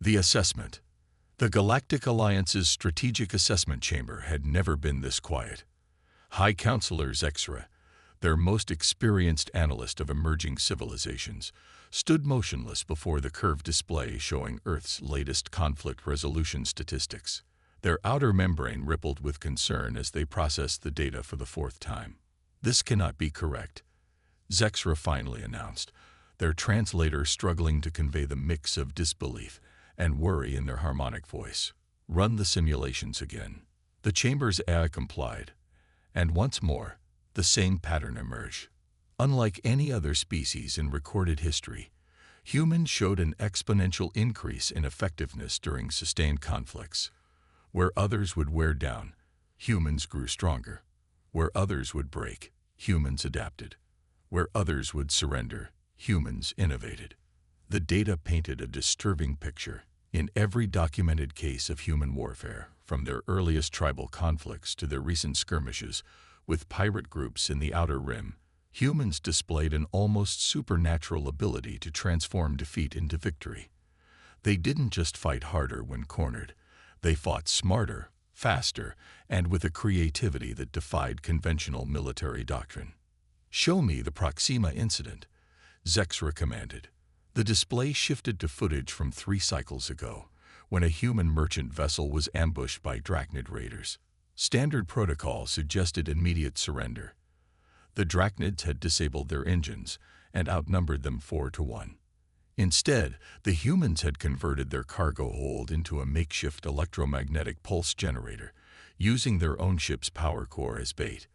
The assessment. The Galactic Alliance's Strategic Assessment Chamber had never been this quiet. High Counselor Zexra, their most experienced analyst of emerging civilizations, stood motionless before the curved display showing Earth's latest conflict resolution statistics. Their outer membrane rippled with concern as they processed the data for the fourth time. "This cannot be correct," Zexra finally announced, their translator struggling to convey the mix of disbelief and worry in their harmonic voice. "Run the simulations again." The chamber's AI complied, and once more, the same pattern emerged. Unlike any other species in recorded history, humans showed an exponential increase in effectiveness during sustained conflicts. Where others would wear down, humans grew stronger. Where others would break, humans adapted. Where others would surrender, humans innovated. The data painted a disturbing picture. In every documented case of human warfare, from their earliest tribal conflicts to their recent skirmishes with pirate groups in the Outer Rim, humans displayed an almost supernatural ability to transform defeat into victory. They didn't just fight harder when cornered. They fought smarter, faster, and with a creativity that defied conventional military doctrine. "Show me the Proxima incident," Zexra commanded. The display shifted to footage from 3 cycles ago, when a human merchant vessel was ambushed by Drachnid raiders. Standard protocol suggested immediate surrender. The Drachnids had disabled their engines and outnumbered them 4-1. Instead, the humans had converted their cargo hold into a makeshift electromagnetic pulse generator, using their own ship's power core as bait.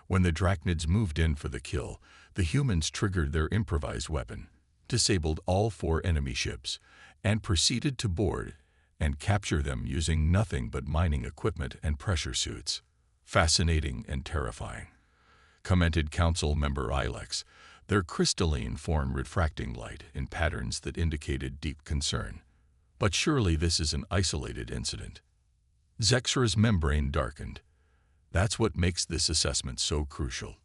When the Drachnids moved in for the kill, the humans triggered their improvised weapon, disabled all 4 enemy ships, and proceeded to board and capture them using nothing but mining equipment and pressure suits. "Fascinating and terrifying," commented Council Member Ilex, their crystalline form refracting light in patterns that indicated deep concern. "But surely this is an isolated incident." Zexra's membrane darkened. "That's what makes this assessment so crucial.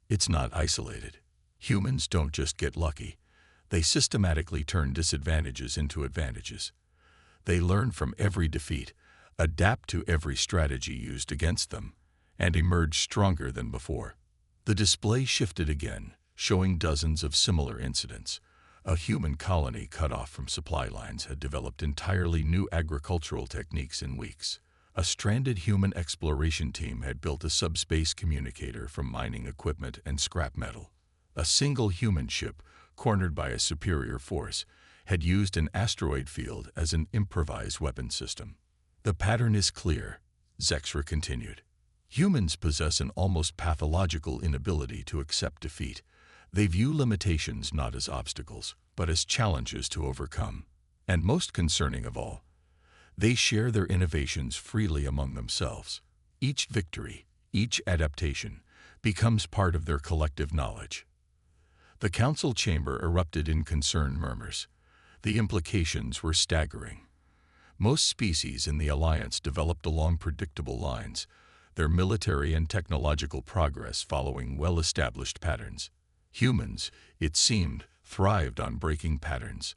It's not isolated. Humans don't just get lucky. They systematically turn disadvantages into advantages. They learn from every defeat, adapt to every strategy used against them, and emerge stronger than before." The display shifted again, showing dozens of similar incidents. A human colony cut off from supply lines had developed entirely new agricultural techniques in weeks. A stranded human exploration team had built a subspace communicator from mining equipment and scrap metal. A single human ship, cornered by a superior force, had used an asteroid field as an improvised weapon system. "The pattern is clear," Zexra continued. "Humans possess an almost pathological inability to accept defeat. They view limitations not as obstacles, but as challenges to overcome. And most concerning of all, they share their innovations freely among themselves. Each victory, each adaptation, becomes part of their collective knowledge." The council chamber erupted in concerned murmurs. The implications were staggering. Most species in the Alliance developed along predictable lines, their military and technological progress following well-established patterns. Humans, it seemed, thrived on breaking patterns.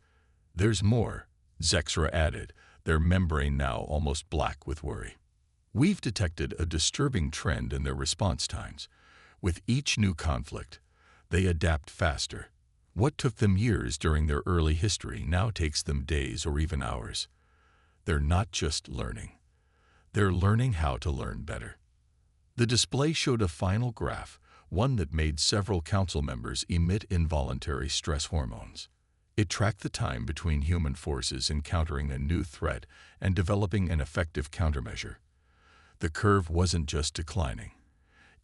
"There's more," Zexra added, their membrane now almost black with worry. "We've detected a disturbing trend in their response times. With each new conflict, they adapt faster. What took them years during their early history now takes them days or even hours. They're not just learning. They're learning how to learn better." The display showed a final graph, one that made several council members emit involuntary stress hormones. It tracked the time between human forces encountering a new threat and developing an effective countermeasure. The curve wasn't just declining.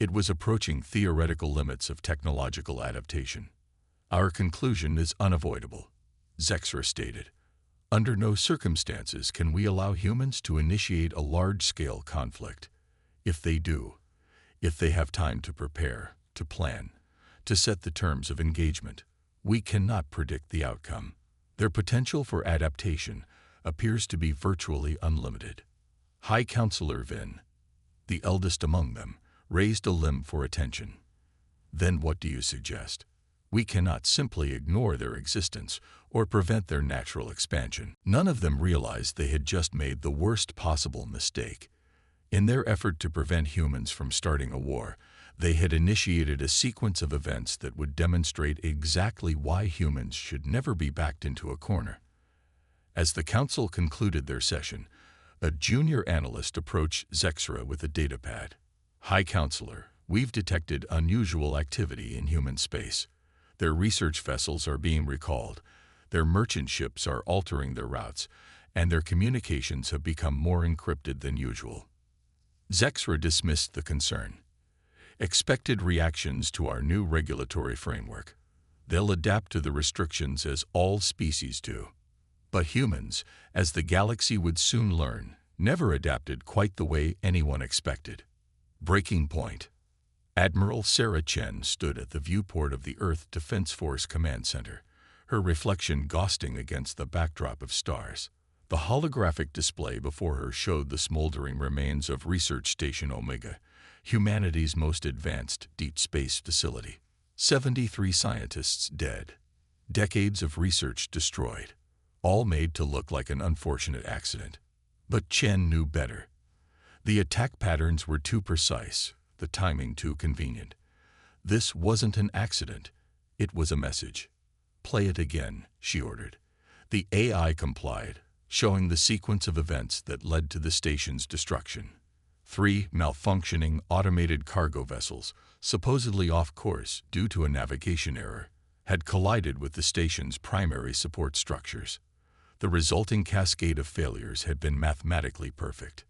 It was approaching theoretical limits of technological adaptation. "Our conclusion is unavoidable," Zexra stated. "Under no circumstances can we allow humans to initiate a large-scale conflict. If they do, if they have time to prepare, to plan, to set the terms of engagement, we cannot predict the outcome. Their potential for adaptation appears to be virtually unlimited." High Counselor Vin, the eldest among them, raised a limb for attention. "Then what do you suggest? We cannot simply ignore their existence or prevent their natural expansion. None of them realized they had just made the worst possible mistake. In their effort to prevent humans from starting a war, they had initiated a sequence of events that would demonstrate exactly why humans should never be backed into a corner. As the council concluded their session, a junior analyst approached Zexra with a datapad. "High Counselor, we've detected unusual activity in human space. Their research vessels are being recalled, their merchant ships are altering their routes, and their communications have become more encrypted than usual." Zexra dismissed the concern. "Expected reactions to our new regulatory framework. They'll adapt to the restrictions as all species do. But humans, as the galaxy would soon learn, never adapted quite the way anyone expected." Breaking point. Admiral Sarah Chen stood at the viewport of the Earth Defense Force Command Center, her reflection ghosting against the backdrop of stars. The holographic display before her showed the smoldering remains of Research Station Omega, humanity's most advanced deep space facility. 73 scientists dead. Decades of research destroyed. All made to look like an unfortunate accident. But Chen knew better. The attack patterns were too precise, the timing too convenient. This wasn't an accident. It was a message. "Play it again," she ordered. The AI complied, showing the sequence of events that led to the station's destruction. 3 malfunctioning automated cargo vessels, supposedly off course due to a navigation error, had collided with the station's primary support structures. The resulting cascade of failures had been mathematically perfect.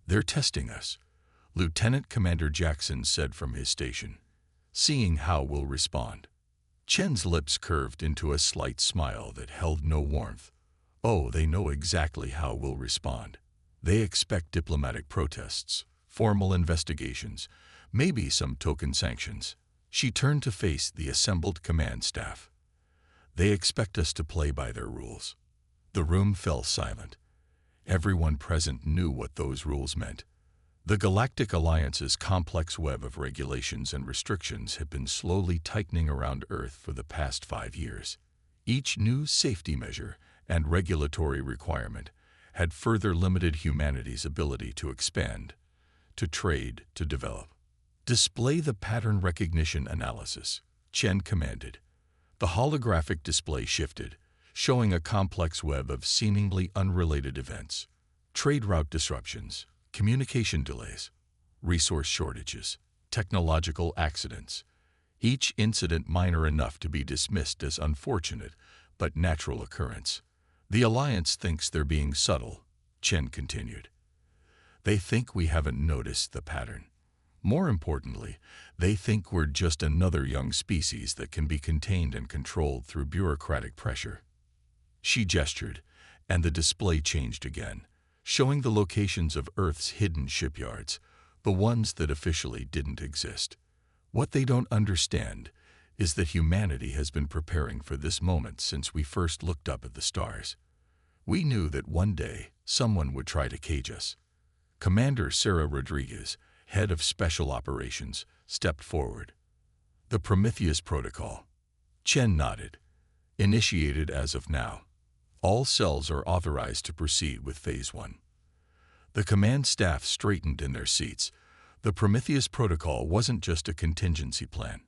"They're testing us," Lieutenant Commander Jackson said from his station, "seeing how we'll respond." Chen's lips curved into a slight smile that held no warmth. "Oh, they know exactly how we'll respond. They expect diplomatic protests, formal investigations, maybe some token sanctions." She turned to face the assembled command staff. "They expect us to play by their rules." The room fell silent. Everyone present knew what those rules meant. The Galactic Alliance's complex web of regulations and restrictions had been slowly tightening around Earth for the past 5 years. Each new safety measure and regulatory requirement had further limited humanity's ability to expand, to trade, to develop. "Display the pattern recognition analysis," Chen commanded. The holographic display shifted, showing a complex web of seemingly unrelated events. Trade route disruptions, communication delays, resource shortages, technological accidents. Each incident minor enough to be dismissed as unfortunate, but natural occurrence. "The Alliance thinks they're being subtle," Chen continued. "They think we haven't noticed the pattern. More importantly, they think we're just another young species that can be contained and controlled through bureaucratic pressure." She gestured, and the display changed again, showing the locations of Earth's hidden shipyards, the ones that officially didn't exist. "What they don't understand is that humanity has been preparing for this moment since we first looked up at the stars. We knew that one day someone would try to cage us." Commander Sarah Rodriguez, head of Special Operations, stepped forward. "The Prometheus Protocol." Chen nodded. "Initiated as of now. All cells are authorized to proceed with Phase 1. The command staff straightened in their seats. The Prometheus Protocol wasn't just a contingency plan.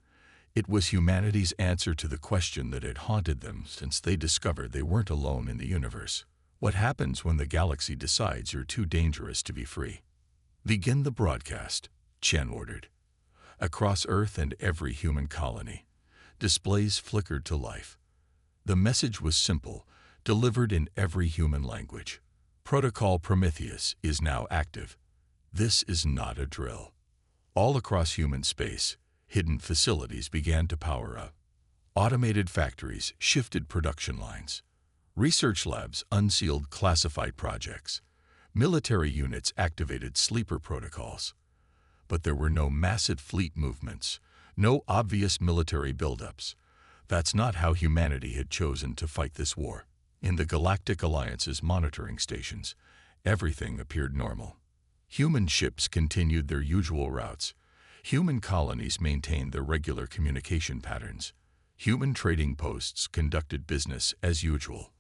It was humanity's answer to the question that had haunted them since they discovered they weren't alone in the universe. What happens when the galaxy decides you're too dangerous to be free? "Begin the broadcast," Chen ordered. Across Earth and every human colony, displays flickered to life. The message was simple, delivered in every human language. "Protocol Prometheus is now active. This is not a drill." All across human space, hidden facilities began to power up. Automated factories shifted production lines. Research labs unsealed classified projects. Military units activated sleeper protocols. But there were no massive fleet movements, no obvious military buildups. That's not how humanity had chosen to fight this war. In the Galactic Alliance's monitoring stations, everything appeared normal. Human ships continued their usual routes. Human colonies maintained their regular communication patterns. Human trading posts conducted business as usual.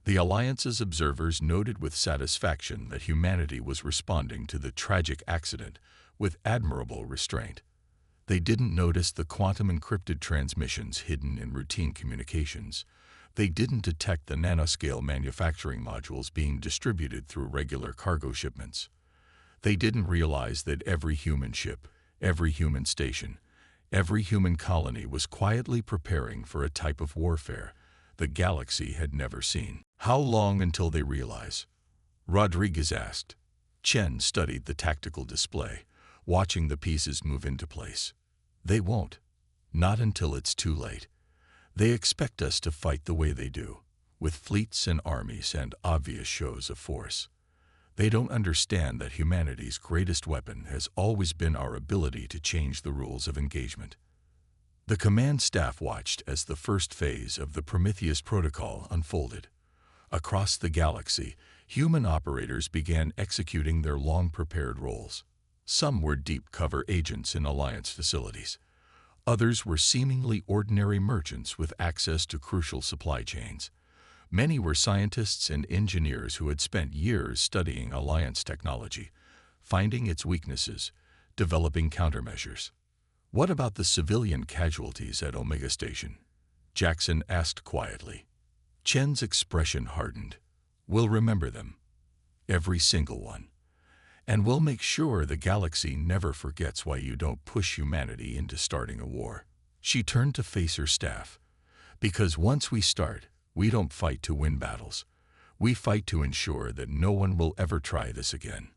The Alliance's observers noted with satisfaction that humanity was responding to the tragic accident with admirable restraint. They didn't notice the quantum encrypted transmissions hidden in routine communications. They didn't detect the nanoscale manufacturing modules being distributed through regular cargo shipments. They didn't realize that every human ship, every human station, every human colony was quietly preparing for a type of warfare the galaxy had never seen. How long until they realize? Rodriguez asked. Chen studied the tactical display, watching the pieces move into place. They won't. Not until it's too late. They expect us to fight the way they do, with fleets and armies and obvious shows of force. They don't understand that humanity's greatest weapon has always been our ability to change the rules of engagement. The command staff watched as the first phase of the Prometheus Protocol unfolded. Across the galaxy, human operators began executing their long-prepared roles. Some were deep cover agents in Alliance facilities. Others were seemingly ordinary merchants with access to crucial supply chains. Many were scientists and engineers who had spent years studying Alliance technology, finding its weaknesses, developing countermeasures. What about the civilian casualties at Omega Station? Jackson asked quietly. Chen's expression hardened. We'll remember them. Every single one. And we'll make sure the galaxy never forgets why you don't push humanity into starting a war. She turned to face her staff. Because once we start, we don't fight to win battles. We fight to ensure that no one will ever try this again.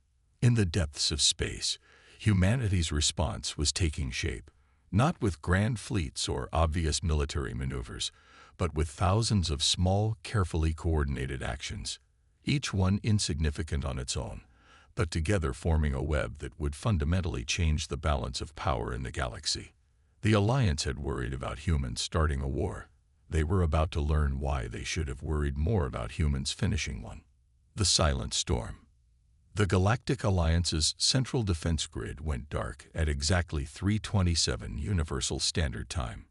In the depths of space, humanity's response was taking shape, not with grand fleets or obvious military maneuvers, but with thousands of small, carefully coordinated actions, each one insignificant on its own, but together forming a web that would fundamentally change the balance of power in the galaxy. The Alliance had worried about humans starting a war. They were about to learn why they should have worried more about humans finishing one. The Silent Storm. The Galactic Alliance's central defense grid went dark at exactly 3:27 Universal Standard Time.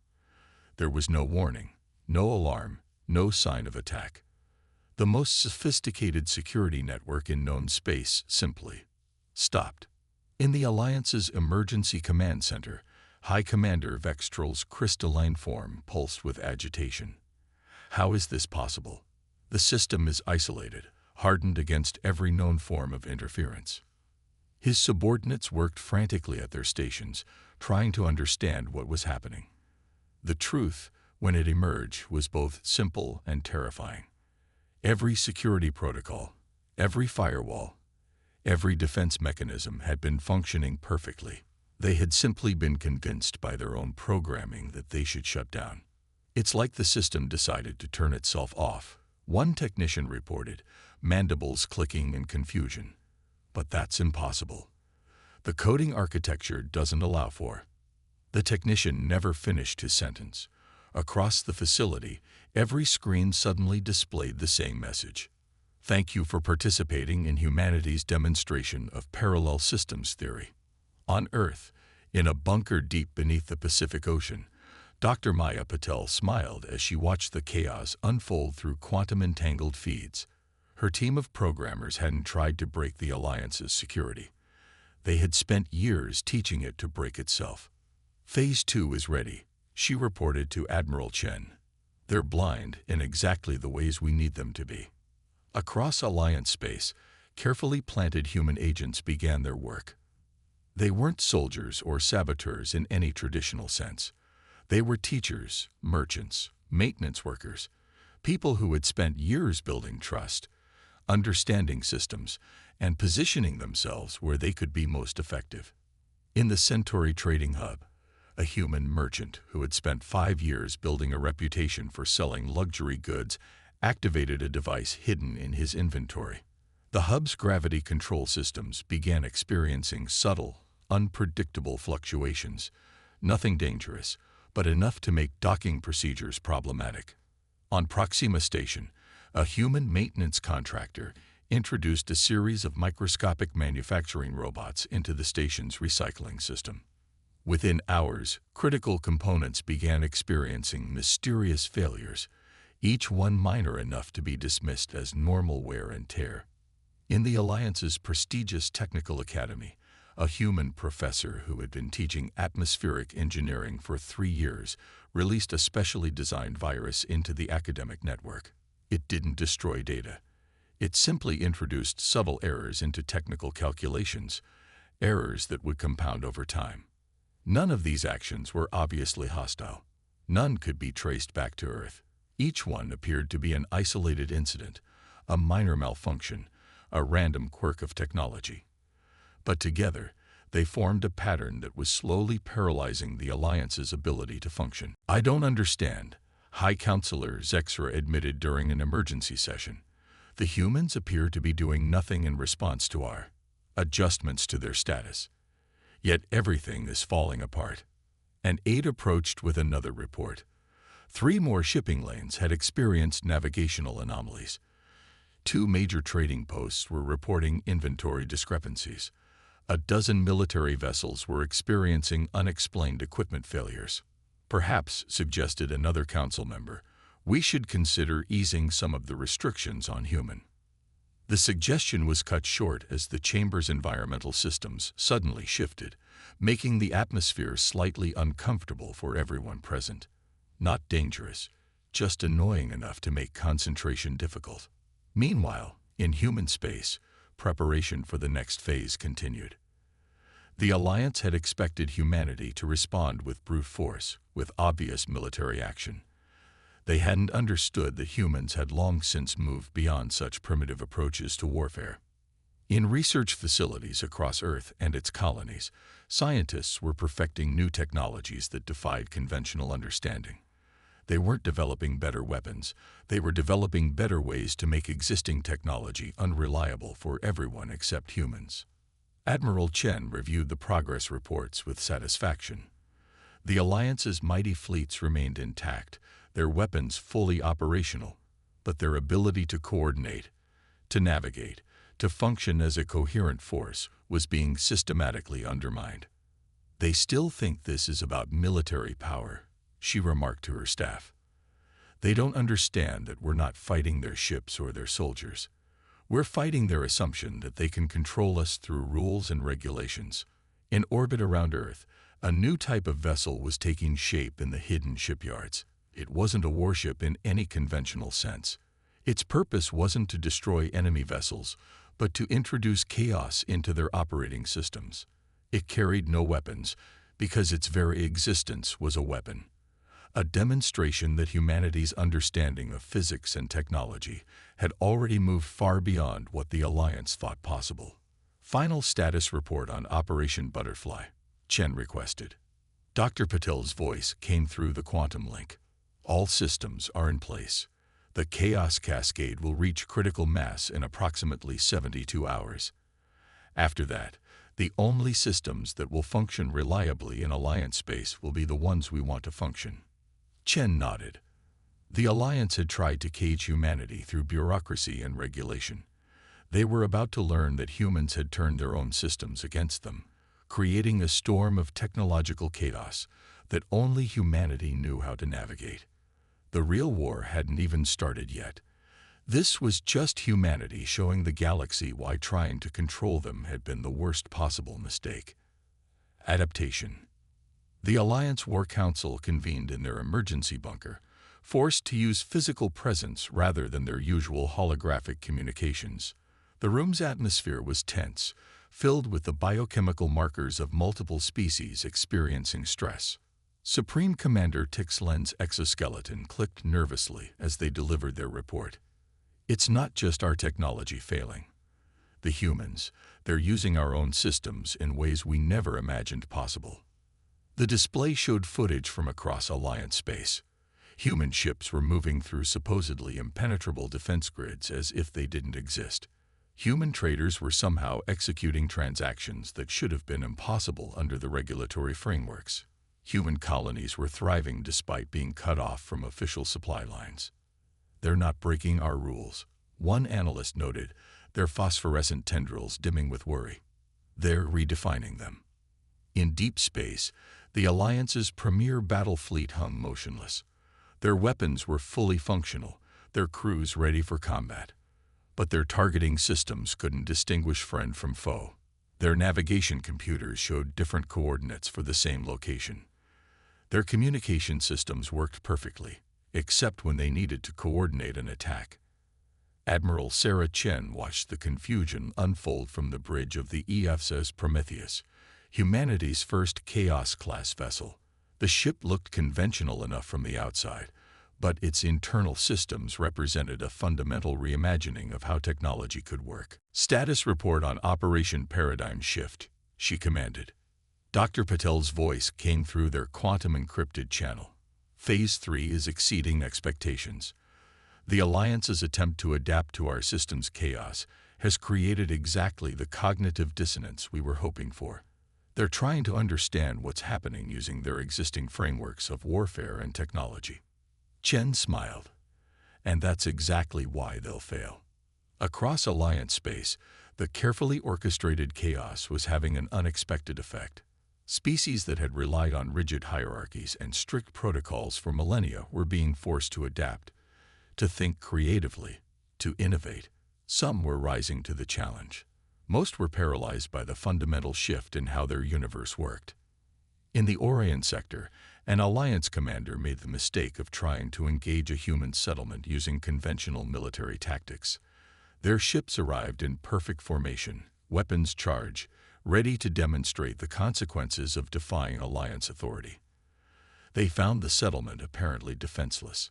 There was no warning, no alarm, no sign of attack. The most sophisticated security network in known space simply stopped. In the Alliance's Emergency Command Center, High Commander Vextral's crystalline form pulsed with agitation. How is this possible? The system is isolated, hardened against every known form of interference. His subordinates worked frantically at their stations, trying to understand what was happening. The truth, when it emerged, was both simple and terrifying. Every security protocol, every firewall, every defense mechanism had been functioning perfectly. They had simply been convinced by their own programming that they should shut down. It's like the system decided to turn itself off. One technician reported, mandibles clicking in confusion. But that's impossible. The coding architecture doesn't allow for. The technician never finished his sentence. Across the facility, every screen suddenly displayed the same message. Thank you for participating in humanity's demonstration of parallel systems theory. On Earth, in a bunker deep beneath the Pacific Ocean, Dr. Maya Patel smiled as she watched the chaos unfold through quantum-entangled feeds. Her team of programmers hadn't tried to break the Alliance's security. They had spent years teaching it to break itself. Phase 2 is ready, she reported to Admiral Chen. They're blind in exactly the ways we need them to be. Across Alliance space, carefully planted human agents began their work. They weren't soldiers or saboteurs in any traditional sense. They were teachers, merchants, maintenance workers, people who had spent years building trust, understanding systems, and positioning themselves where they could be most effective. In the Centauri Trading Hub, a human merchant who had spent 5 years building a reputation for selling luxury goods activated a device hidden in his inventory. The hub's gravity control systems began experiencing subtle, unpredictable fluctuations, nothing dangerous, but enough to make docking procedures problematic. On Proxima Station, a human maintenance contractor introduced a series of microscopic manufacturing robots into the station's recycling system. Within hours, critical components began experiencing mysterious failures, each one minor enough to be dismissed as normal wear and tear. In the Alliance's prestigious technical academy, a human professor who had been teaching atmospheric engineering for 3 years released a specially designed virus into the academic network. It didn't destroy data. It simply introduced subtle errors into technical calculations, errors that would compound over time. None of these actions were obviously hostile. None could be traced back to Earth. Each one appeared to be an isolated incident, a minor malfunction, a random quirk of technology. But together, they formed a pattern that was slowly paralyzing the Alliance's ability to function. "I don't understand," High Counselor Zexra admitted during an emergency session. "The humans appear to be doing nothing in response to our adjustments to their status. Yet everything is falling apart." An aide approached with another report. 3 more shipping lanes had experienced navigational anomalies. 2 major trading posts were reporting inventory discrepancies. A dozen military vessels were experiencing unexplained equipment failures. "Perhaps," suggested another council member, "we should consider easing some of the restrictions on human." The suggestion was cut short as the chamber's environmental systems suddenly shifted, making the atmosphere slightly uncomfortable for everyone present. Not dangerous, just annoying enough to make concentration difficult. Meanwhile, in human space, preparation for the next phase continued. The Alliance had expected humanity to respond with brute force, with obvious military action. They hadn't understood that humans had long since moved beyond such primitive approaches to warfare. In research facilities across Earth and its colonies, scientists were perfecting new technologies that defied conventional understanding. They weren't developing better weapons, they were developing better ways to make existing technology unreliable for everyone except humans. Admiral Chen reviewed the progress reports with satisfaction. The Alliance's mighty fleets remained intact, their weapons fully operational, but their ability to coordinate, to navigate, to function as a coherent force was being systematically undermined. "They still think this is about military power," she remarked to her staff. "They don't understand that we're not fighting their ships or their soldiers. We're fighting their assumption that they can control us through rules and regulations." In orbit around Earth, a new type of vessel was taking shape in the hidden shipyards. It wasn't a warship in any conventional sense. Its purpose wasn't to destroy enemy vessels, but to introduce chaos into their operating systems. It carried no weapons, because its very existence was a weapon. A demonstration that humanity's understanding of physics and technology had already moved far beyond what the Alliance thought possible. "Final status report on Operation Butterfly," Chen requested. Dr. Patel's voice came through the quantum link. "All systems are in place. The chaos cascade will reach critical mass in approximately 72 hours. After that, the only systems that will function reliably in Alliance space will be the ones we want to function." Chen nodded. The Alliance had tried to cage humanity through bureaucracy and regulation. They were about to learn that humans had turned their own systems against them, creating a storm of technological chaos that only humanity knew how to navigate. The real war hadn't even started yet. This was just humanity showing the galaxy why trying to control them had been the worst possible mistake. Adaptation. The Alliance War Council convened in their emergency bunker, forced to use physical presence rather than their usual holographic communications. The room's atmosphere was tense, filled with the biochemical markers of multiple species experiencing stress. Supreme Commander Tixlen's exoskeleton clicked nervously as they delivered their report. "It's not just our technology failing. The humans, they're using our own systems in ways we never imagined possible." The display showed footage from across Alliance space. Human ships were moving through supposedly impenetrable defense grids as if they didn't exist. Human traders were somehow executing transactions that should have been impossible under the regulatory frameworks. Human colonies were thriving despite being cut off from official supply lines. "They're not breaking our rules," one analyst noted, their phosphorescent tendrils dimming with worry. "They're redefining them." In deep space, the Alliance's premier battle fleet hung motionless. Their weapons were fully functional, their crews ready for combat. But their targeting systems couldn't distinguish friend from foe. Their navigation computers showed different coordinates for the same location. Their communication systems worked perfectly, except when they needed to coordinate an attack. Admiral Sarah Chen watched the confusion unfold from the bridge of the EFSS Prometheus, humanity's first Chaos-class vessel. The ship looked conventional enough from the outside, but its internal systems represented a fundamental reimagining of how technology could work. "Status report on Operation Paradigm Shift," she commanded. Dr. Patel's voice came through their quantum-encrypted channel. "Phase 3 is exceeding expectations. The Alliance's attempt to adapt to our system's chaos has created exactly the cognitive dissonance we were hoping for. They're trying to understand what's happening using their existing frameworks of warfare and technology." Chen smiled. "And that's exactly why they'll fail." Across Alliance space, the carefully orchestrated chaos was having an unexpected effect. Species that had relied on rigid hierarchies and strict protocols for millennia were being forced to adapt, to think creatively, to innovate. Some were rising to the challenge. Most were paralyzed by the fundamental shift in how their universe worked. In the Orion sector, an Alliance commander made the mistake of trying to engage a human settlement using conventional military tactics. Their ships arrived in perfect formation, weapons charged, ready to demonstrate the consequences of defying Alliance authority. They found the settlement apparently defenseless.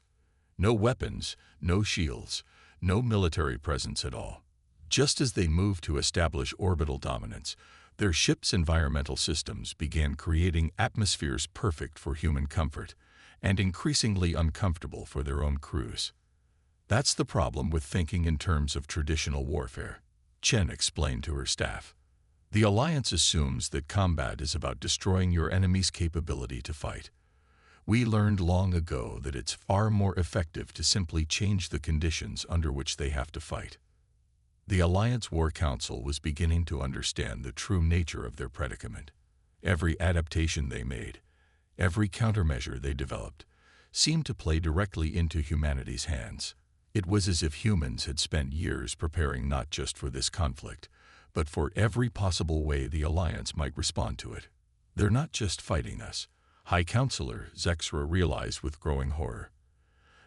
No weapons, no shields, no military presence at all. Just as they moved to establish orbital dominance, their ship's environmental systems began creating atmospheres perfect for human comfort and increasingly uncomfortable for their own crews. "That's the problem with thinking in terms of traditional warfare," Chen explained to her staff. "The Alliance assumes that combat is about destroying your enemy's capability to fight. We learned long ago that it's far more effective to simply change the conditions under which they have to fight." The Alliance War Council was beginning to understand the true nature of their predicament. Every adaptation they made, every countermeasure they developed, seemed to play directly into humanity's hands. It was as if humans had spent years preparing not just for this conflict, but for every possible way the Alliance might respond to it. "They're not just fighting us," High Counselor Zexra realized with growing horror.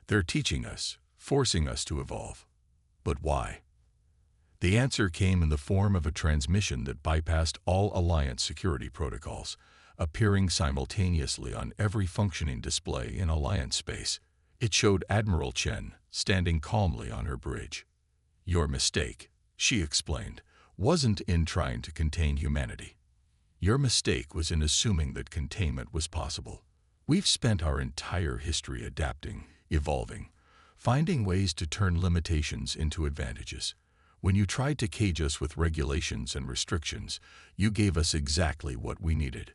"They're teaching us, forcing us to evolve." But why? The answer came in the form of a transmission that bypassed all Alliance security protocols, appearing simultaneously on every functioning display in Alliance space. It showed Admiral Chen standing calmly on her bridge. "Your mistake," she explained, "wasn't in trying to contain humanity. Your mistake was in assuming that containment was possible. We've spent our entire history adapting, evolving, finding ways to turn limitations into advantages. When you tried to cage us with regulations and restrictions, you gave us exactly what we needed.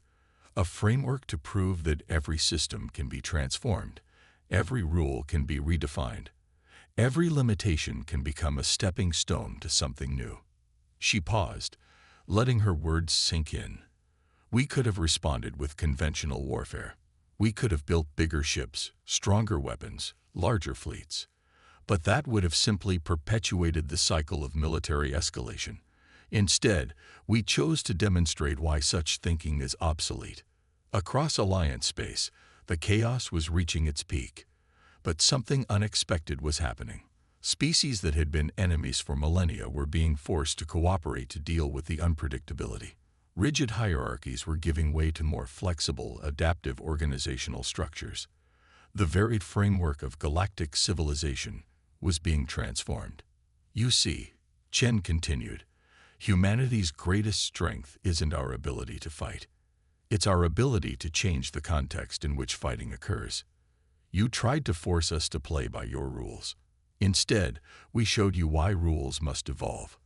A framework to prove that every system can be transformed, every rule can be redefined, every limitation can become a stepping stone to something new." She paused, letting her words sink in. "We could have responded with conventional warfare. We could have built bigger ships, stronger weapons, larger fleets. But that would have simply perpetuated the cycle of military escalation. Instead, we chose to demonstrate why such thinking is obsolete." Across Alliance space, the chaos was reaching its peak. But something unexpected was happening. Species that had been enemies for millennia were being forced to cooperate to deal with the unpredictability. Rigid hierarchies were giving way to more flexible, adaptive organizational structures. The varied framework of galactic civilization was being transformed. "You see," Chen continued, "humanity's greatest strength isn't our ability to fight. It's our ability to change the context in which fighting occurs. You tried to force us to play by your rules. Instead, we showed you why rules must evolve."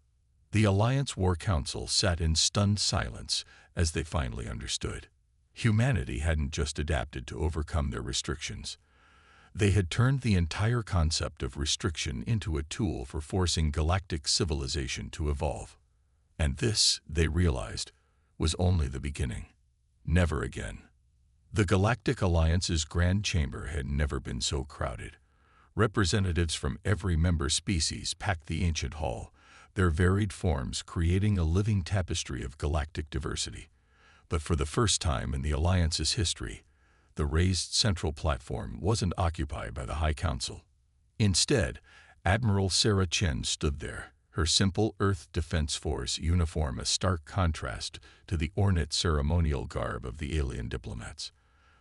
The Alliance War Council sat in stunned silence as they finally understood. Humanity hadn't just adapted to overcome their restrictions. They had turned the entire concept of restriction into a tool for forcing galactic civilization to evolve. And this, they realized, was only the beginning. Never again. The Galactic Alliance's Grand Chamber had never been so crowded. Representatives from every member species packed the ancient hall, their varied forms creating a living tapestry of galactic diversity. But for the first time in the Alliance's history, the raised central platform wasn't occupied by the High Council. Instead, Admiral Sarah Chen stood there, her simple Earth Defense Force uniform a stark contrast to the ornate ceremonial garb of the alien diplomats.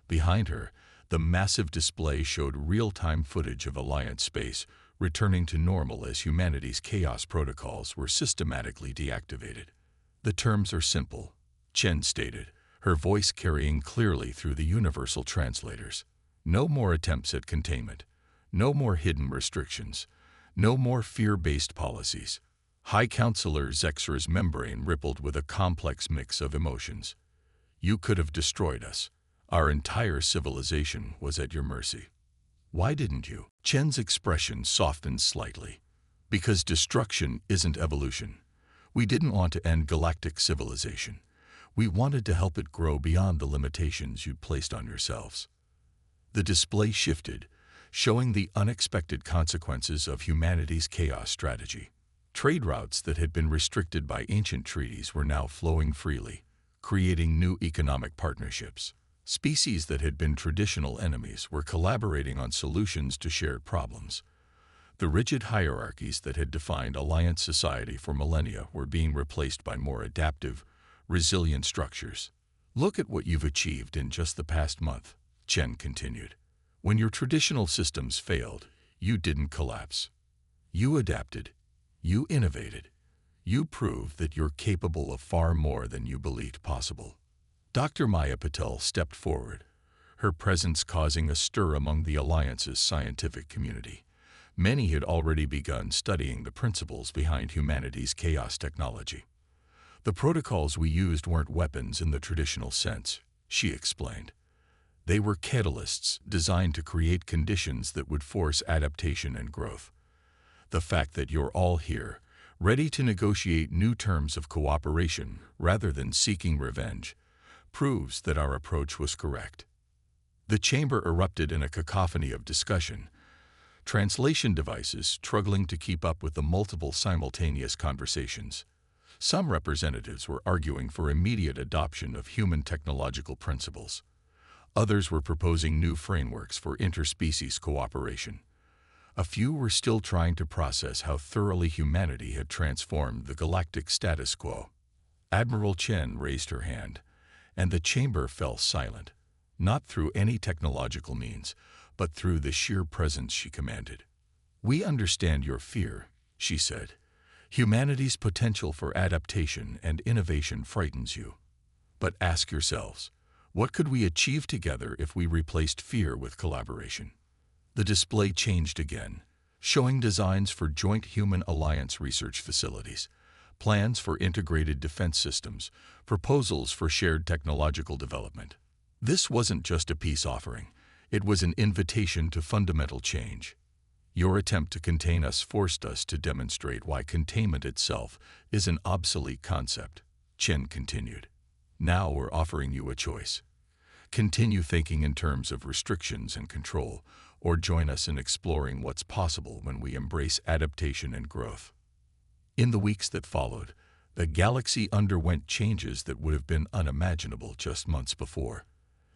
Behind her, the massive display showed real-time footage of Alliance space returning to normal as humanity's chaos protocols were systematically deactivated. "The terms are simple," Chen stated, her voice carrying clearly through the universal translators. "No more attempts at containment. No more hidden restrictions. No more fear-based policies." High Counselor Zexra's membrane rippled with a complex mix of emotions. "You could have destroyed us. Our entire civilization was at your mercy. Why didn't you?" Chen's expression softened slightly. "Because destruction isn't evolution. We didn't want to end galactic civilization. We wanted to help it grow beyond the limitations you'd placed on yourselves." The display shifted, showing the unexpected consequences of humanity's chaos strategy. Trade routes that had been restricted by ancient treaties were now flowing freely, creating new economic partnerships. Species that had been traditional enemies were collaborating on solutions to shared problems. The rigid hierarchies that had defined Alliance society for millennia were being replaced by more adaptive, resilient structures. "Look at what you've achieved in just the past month," Chen continued. "When your traditional systems failed, you didn't collapse. You adapted. You innovated. You proved that you're capable of far more than you believed possible." Dr. Maya Patel stepped forward, her presence causing a stir among the Alliance's scientific community. Many had already begun studying the principles behind humanity's chaos technology. "The protocols we used weren't weapons in the traditional sense," she explained. "They were catalysts designed to create conditions that would force adaptation and growth. The fact that you're all here, ready to negotiate new terms of cooperation rather than seeking revenge, proves that our approach was correct." The chamber erupted in a cacophony of discussion, translation devices struggling to keep up with the multiple simultaneous conversations. Some representatives were arguing for immediate adoption of human technological principles. Others were proposing new frameworks for interspecies cooperation. A few were still trying to process how thoroughly humanity had transformed the galactic status quo. Admiral Chen raised her hand, and the chamber fell silent, not through any technological means, but through the sheer presence she commanded. "We understand your fear," she said. "Humanity's potential for adaptation and innovation frightens you. But ask yourselves, what could we achieve together if we replaced fear with collaboration?" The display changed again, showing designs for joint human alliance research facilities, plans for integrated defense systems, proposals for shared technological development. This wasn't just a peace offering, it was an invitation to fundamental change. "Your attempt to contain us forced us to demonstrate why containment itself is an obsolete concept," Chen continued. "Now we're offering you a choice. Continue thinking in terms of restrictions and control, or join us in exploring what's possible when we embrace adaptation and growth." In the weeks that followed, the galaxy underwent changes that would have been unimaginable just months before.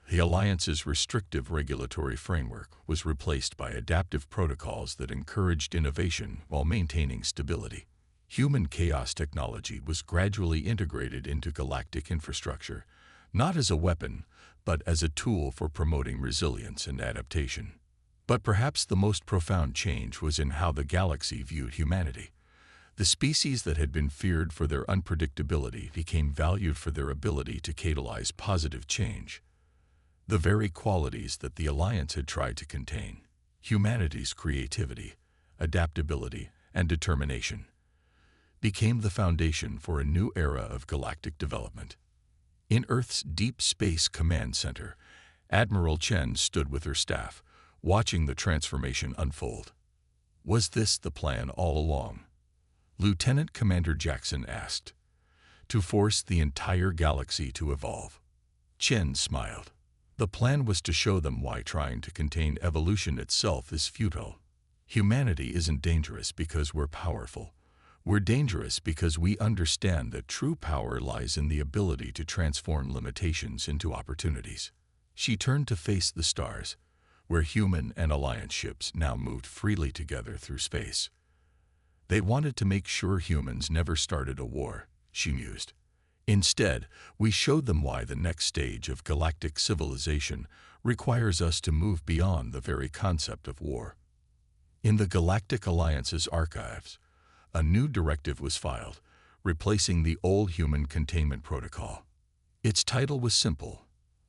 The Alliance's restrictive regulatory framework was replaced by adaptive protocols that encouraged innovation while maintaining stability. Human chaos technology was gradually integrated into galactic infrastructure, not as a weapon, but as a tool for promoting resilience and adaptation. But perhaps the most profound change was in how the galaxy viewed humanity. The species that had been feared for their unpredictability became valued for their ability to catalyze positive change. The very qualities that the Alliance had tried to contain, humanity's creativity, adaptability, and determination, became the foundation for a new era of galactic development. In Earth's Deep Space Command Center, Admiral Chen stood with her staff, watching the transformation unfold. "Was this the plan all along?" Lieutenant Commander Jackson asked. "To force the entire galaxy to evolve." Chen smiled. The plan was to show them why trying to contain evolution itself is futile. Humanity isn't dangerous because we're powerful. We're dangerous because we understand that true power lies in the ability to transform limitations into opportunities. She turned to face the stars, where human and alliance ships now moved freely together through space. They wanted to make sure humans never started a war, she mused. Instead, we showed them why the next stage of galactic civilization requires us to move beyond the very concept of war. In the Galactic Alliance's archives, a new directive was filed, replacing the old human containment protocol. Its title was simple: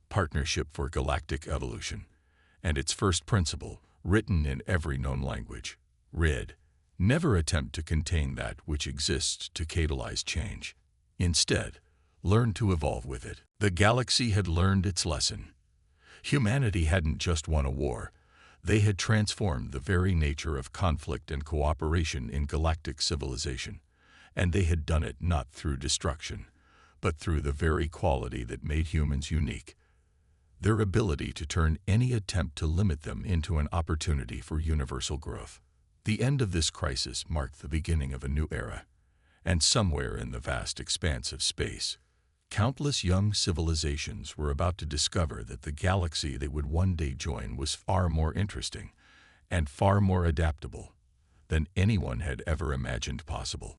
Partnership for Galactic Evolution, and its first principle, written in every known language, read, "Never attempt to contain that which exists to catalyze change. Instead, learn to evolve with it." The galaxy had learned its lesson. Humanity hadn't just won a war. They had transformed the very nature of conflict and cooperation in galactic civilization, and they had done it not through destruction, but through the very quality that made humans unique: their ability to turn any attempt to limit them into an opportunity for universal growth. The end of this crisis marked the beginning of a new era, and somewhere in the vast expanse of space, countless young civilizations were about to discover that the galaxy they would one day join was far more interesting and far more adaptable than anyone had ever imagined possible.